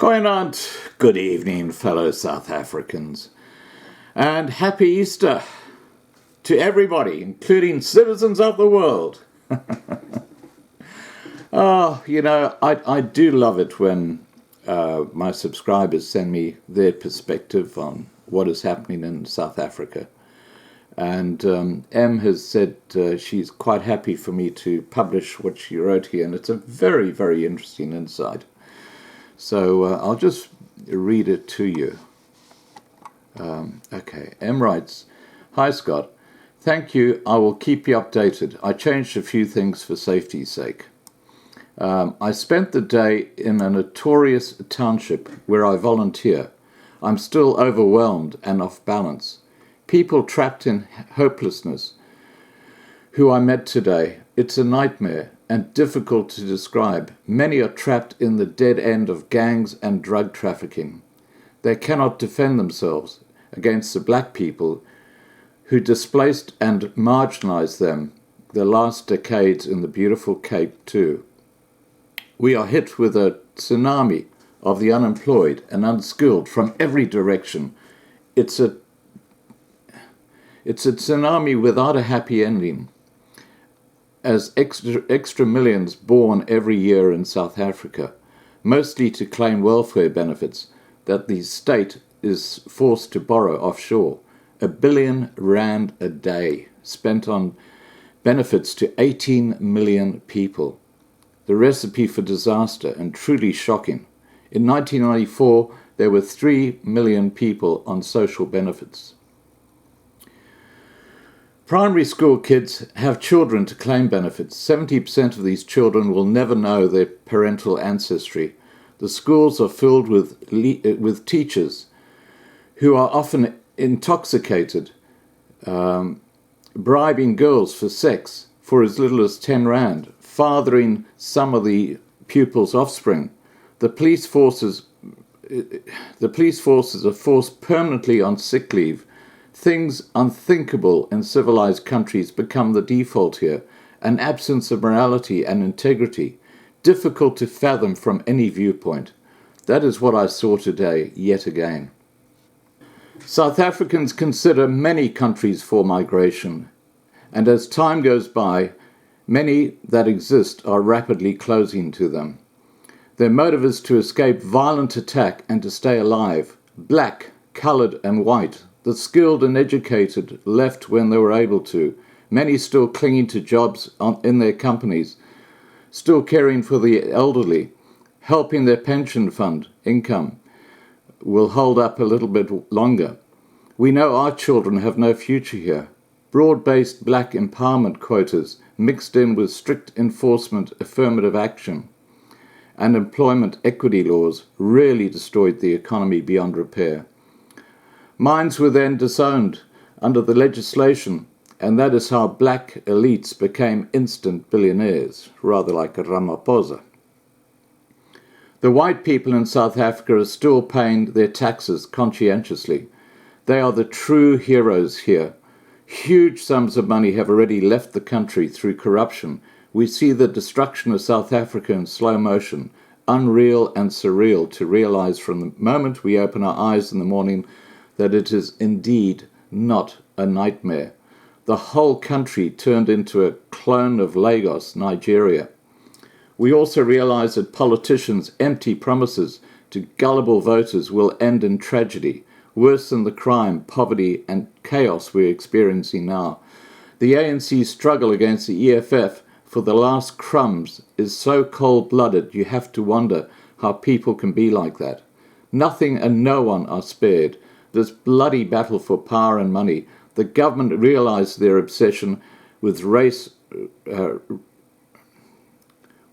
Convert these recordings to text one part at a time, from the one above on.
Goeienaand, good evening, fellow South Africans, and happy Easter to everybody, including citizens of the world. I do love it when my subscribers send me their perspective on what is happening in South Africa. And Em has said she's quite happy for me to publish what she wrote here, and it's a very, very interesting insight. So I'll just read it to you. Okay, Em writes, "Hi Scott, thank you, I will keep you updated. I changed a few things for safety's sake. I spent the day in a notorious township where I volunteer. I'm still overwhelmed and off balance. People trapped in hopelessness who I met today. It's a nightmare and difficult to describe. Many are trapped in the dead end of gangs and drug trafficking. They cannot defend themselves against the black people who displaced and marginalized them the last decades in the beautiful Cape too. We are hit with a tsunami of the unemployed and unskilled from every direction. It's a tsunami without a happy ending, as extra millions born every year in South Africa, mostly to claim welfare benefits that the state is forced to borrow offshore. R1 billion a day spent on benefits to 18 million people. The recipe for disaster, and truly shocking. In 1994, there were 3 million people on social benefits. Primary school kids have children to claim benefits. 70% of these children will never know their parental ancestry. The schools are filled with teachers who are often intoxicated, bribing girls for sex for as little as 10 rand, fathering some of the pupils' offspring. The police forces are forced permanently on sick leave. Things unthinkable in civilized countries become the default here, an absence of morality and integrity, difficult to fathom from any viewpoint. That is what I saw today, yet again. South Africans consider many countries for migration, and as time goes by, many that exist are rapidly closing to them. Their motive is to escape violent attack and to stay alive. Black, coloured and white, the skilled and educated left when they were able to, many still clinging to jobs in their companies, still caring for the elderly, helping their pension fund income will hold up a little bit longer. We know our children have no future here. Broad-based black empowerment quotas mixed in with strict enforcement affirmative action and employment equity laws really destroyed the economy beyond repair. Mines were then disowned under the legislation, and that is how black elites became instant billionaires, rather like a Ramaphosa. The white people in South Africa are still paying their taxes conscientiously. They are the true heroes here. Huge sums of money have already left the country through corruption. We see the destruction of South Africa in slow motion, unreal and surreal to realize from the moment we open our eyes in the morning that it is indeed not a nightmare. The whole country turned into a clone of Lagos, Nigeria. We also realize that politicians' empty promises to gullible voters will end in tragedy, worse than the crime, poverty and chaos we're experiencing now. The ANC's struggle against the EFF for the last crumbs is so cold-blooded you have to wonder how people can be like that. Nothing and no one are spared. This bloody battle for power and money, the government realized their obsession with race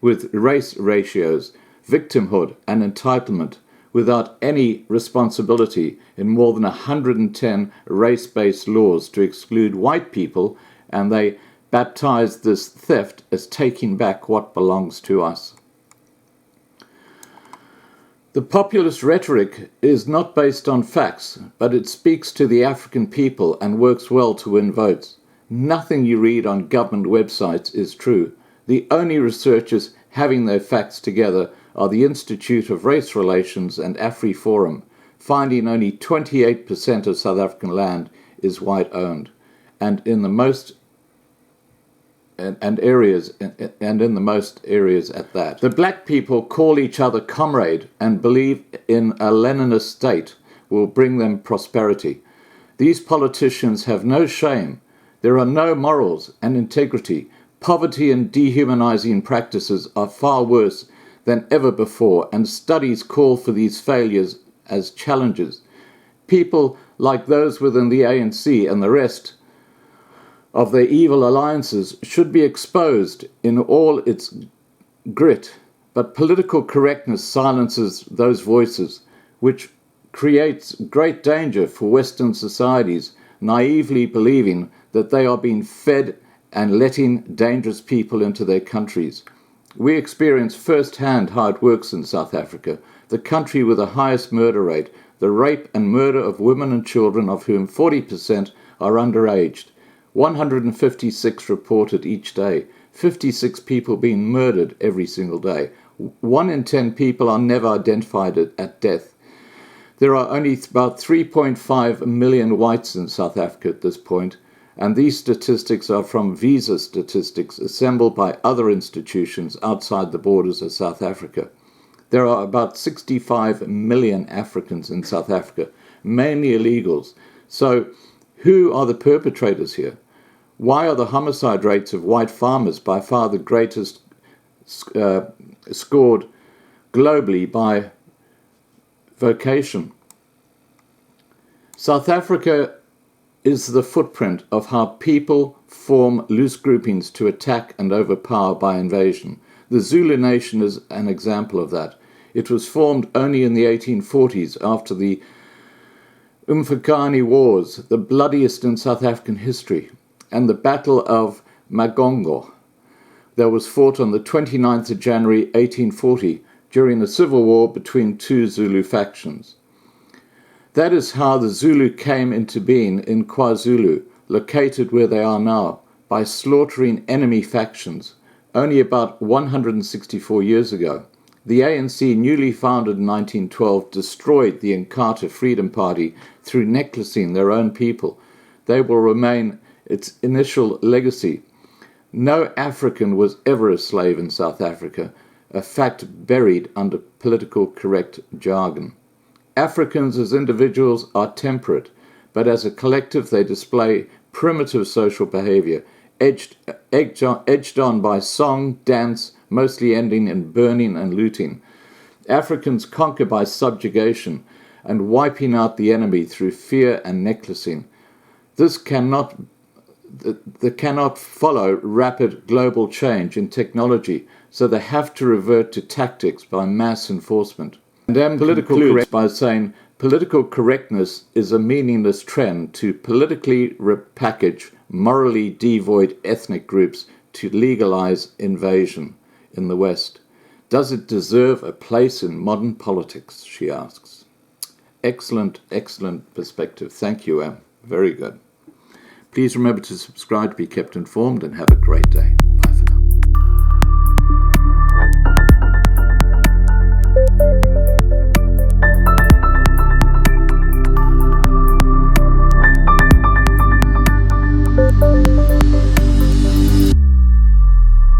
ratios, victimhood and entitlement without any responsibility in more than 110 race-based laws to exclude white people, and they baptized this theft as taking back what belongs to us. The populist rhetoric is not based on facts, but it speaks to the African people and works well to win votes. Nothing you read on government websites is true. The only researchers having their facts together are the Institute of Race Relations and AfriForum, finding only 28% of South African land is white-owned, and in the most areas at that. The black people call each other comrade and believe in a Leninist state will bring them prosperity. These politicians have no shame. There are no morals and integrity. Poverty and dehumanizing practices are far worse than ever before, and studies call for these failures as challenges. People like those within the ANC and the rest of their evil alliances should be exposed in all its grit, but political correctness silences those voices, which creates great danger for Western societies, naively believing that they are being fed and letting dangerous people into their countries. We experience firsthand how it works in South Africa, the country with the highest murder rate, the rape and murder of women and children, of whom 40% are underaged. 156 reported each day, 56 people being murdered every single day. 1 in 10 people are never identified at death. There are only about 3.5 million whites in South Africa at this point, and these statistics are from visa statistics assembled by other institutions outside the borders of South Africa. There are about 65 million Africans in South Africa, mainly illegals. So who are the perpetrators here? Why are the homicide rates of white farmers by far the greatest scored globally by vocation? South Africa is the footprint of how people form loose groupings to attack and overpower by invasion. The Zulu nation is an example of that. It was formed only in the 1840s after the Umfakani Wars, the bloodiest in South African history, and the Battle of Magongo that was fought on the 29th of January 1840 during a civil war between two Zulu factions. That is how the Zulu came into being in KwaZulu, located where they are now, by slaughtering enemy factions, only about 164 years ago. The ANC, newly founded in 1912, destroyed the Inkatha Freedom Party through necklacing their own people. They will remain its initial legacy. No African was ever a slave in South Africa, a fact buried under political correct jargon. Africans as individuals are temperate, but as a collective they display primitive social behavior, edged on by song, dance, mostly ending in burning and looting. Africans conquer by subjugation and wiping out the enemy through fear and necklacing. This cannot follow rapid global change in technology, so they have to revert to tactics by mass enforcement. And then political correct by saying political correctness is a meaningless trend to politically repackage morally devoid ethnic groups to legalize invasion in the West. Does it deserve a place in modern politics, she asks. Excellent, excellent perspective. Thank you, Em. Very good. Please remember to subscribe to be kept informed, and have a great day.